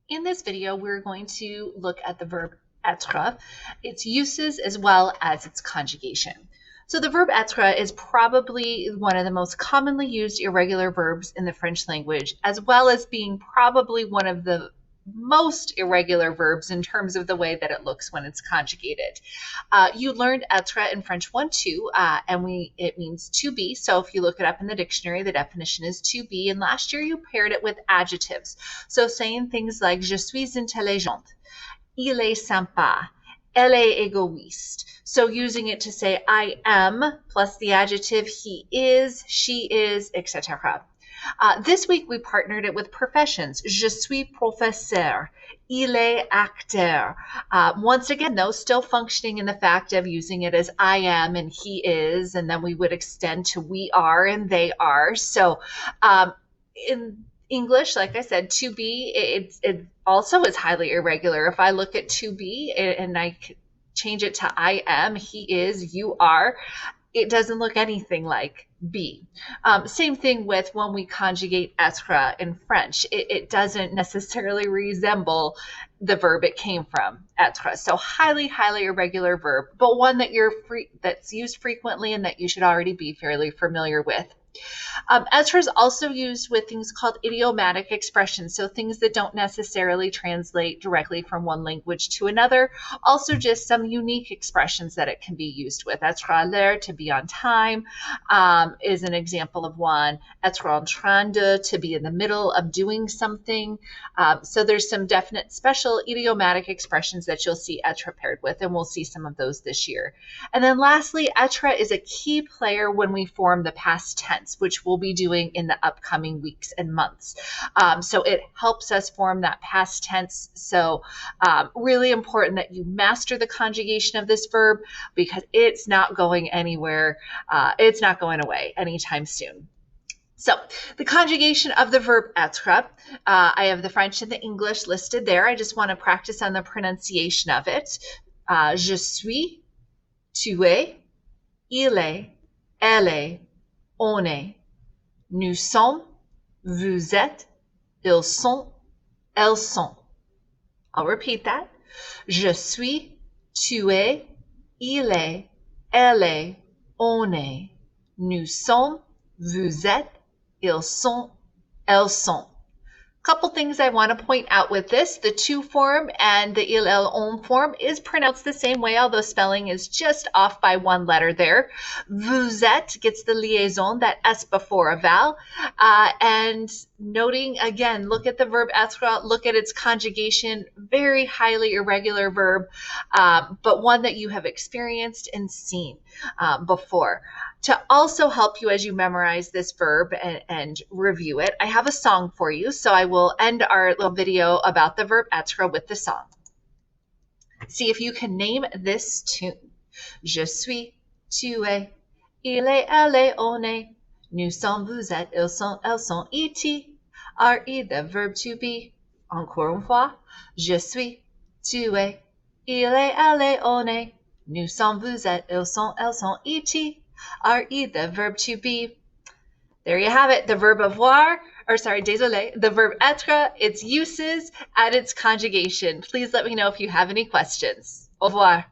In this video, we're going to look at the verb être, its uses as well as its conjugation. So the verb être is probably one of the most commonly used irregular verbs in the French language, as well as being probably one of the most irregular verbs in terms of the way that it looks when it's conjugated. You learned être in French 1-2, and it means to be. So if you look it up in the dictionary, the definition is to be. And last year you paired it with adjectives. So saying things like je suis intelligente, il est sympa, elle est égoïste. So using it to say I am plus the adjective he is, she is, etc. This week we partnered it with professions. Je suis professeur. Il est acteur. Once again, though, still functioning in the fact of using it as I am and he is, and then we would extend to we are and they are. So in English, like I said, to be, it also is highly irregular. If I look at to be and I change it to I am, he is, you are, it doesn't look anything like be. Same thing with when we conjugate être in French. It doesn't necessarily resemble the verb it came from, être. So highly, highly irregular verb, but one that that's used frequently and that you should already be fairly familiar with. Être is also used with things called idiomatic expressions, so things that don't necessarily translate directly from one language to another. Also just some unique expressions that it can be used with. Être à l'heure, to be on time, is an example of one. Être en train de, to be in the middle of doing something. So there's some definite special idiomatic expressions that you'll see être paired with, and we'll see some of those this year. And then lastly, être is a key player when we form the past tense, which we'll be doing in the upcoming weeks and months. So it helps us form that past tense. So really important that you master the conjugation of this verb because it's not going anywhere. It's not going away anytime soon. So the conjugation of the verb être, I have the French and the English listed there. I just want to practice on the pronunciation of it. Je suis, tu es, il est, elle est, on est, nous sommes, vous êtes, ils sont, elles sont. I'll repeat that. Je suis, tu es, il est, elle est, on est, nous sommes, vous êtes, ils sont, elles sont. Couple things I want to point out with this. The tu form and the il, elle, on form is pronounced the same way, although spelling is just off by one letter there. Vous êtes gets the liaison, that S before a vowel. And noting, again, look at the verb être, look at its conjugation, very highly irregular verb, but one that you have experienced and seen before. To also help you as you memorize this verb and review it, I have a song for you. So I will end our little video about the verb être with the song. See if you can name this tune. Je suis, tu es, il est, elle est, on est, nous sommes, vous êtes, ils sont, elles sont, et, are, the verb to be. Encore une fois. Je suis, tu es, il est, elle est, on est, nous sommes, vous êtes, ils sont, elles sont, et, are, the verb to be. There you have it, the verb avoir, désolé, the verb être, its uses, and its conjugation. Please let me know if you have any questions. Au revoir.